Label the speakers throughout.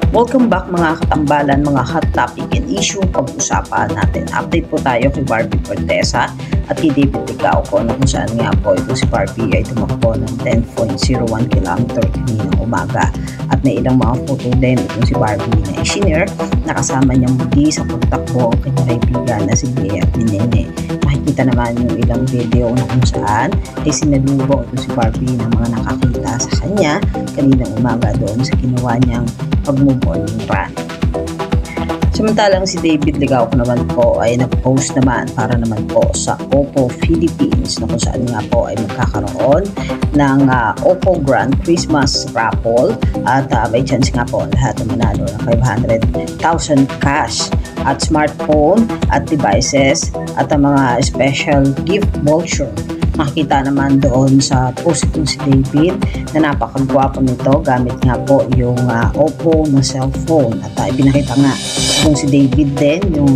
Speaker 1: Welcome back mga katambalan, mga hot topic and issue pag-usapan natin. Update po tayo kay Barbie Fortesa at kay David Licauco na kung saan nga po ito si Barbie ay tumakbo ng 10.01 km kaninang umaga. At may ilang mga photo din itong si Barbie na i-share na kasama niyang muli sa pagtakbo ang kanyang kaibigan na si Bea at ni Nene. Makikita naman yung ilang video na kung saan ay sinalubong itong si Barbie ng mga nakakita sa kanya kaninang umaga doon sa ginawa niyang pag-morning run. Samantalang si David Licauco naman po ay nag-post naman para naman po sa Oppo Philippines na kung saan nga po ay magkakaroon ng Oppo Grand Christmas Raffle at may chance nga po lahat ng manalo ng 500,000 cash at smartphone at devices at ang mga special gift voucher. Makikita naman doon sa post itong si David na napakagwapo nito gamit nga po yung Oppo na cellphone at ipinakita nga itong si David din yung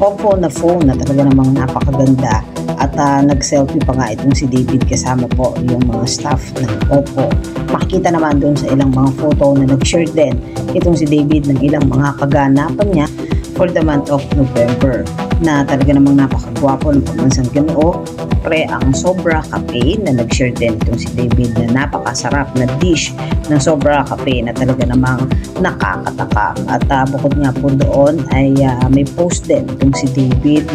Speaker 1: Oppo na phone na talaga namang napakaganda at nag-selfie pa nga itong si David kasama po yung mga staff ng Oppo. Makikita naman doon sa ilang mga photo na nag-share din itong si David ng ilang mga kaganapan niya for the month of November na talaga namang napakagwapo ng pagmansang Ginoo. Pre ang Sobra Cafe na nag-share din itong si David na napakasarap na dish ng Sobra Cafe na talaga namang nakakatakam. At bukod nga po doon ay may post din itong si David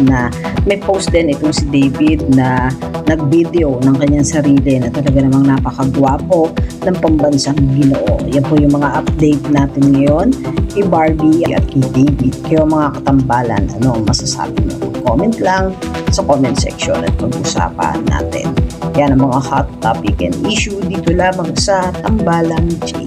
Speaker 1: na nag-video ng kanyang sarili na talaga namang napakagwapo ng pambansang Ginoo. Yan po yung mga update natin ngayon kay Barbie at kay David. Kaya mga katambalan, ano ang masasabi nyo? Comment lang sa comment section at pag-usapan natin. Yan ang mga hot topic and issue dito lamang sa Tambalang J.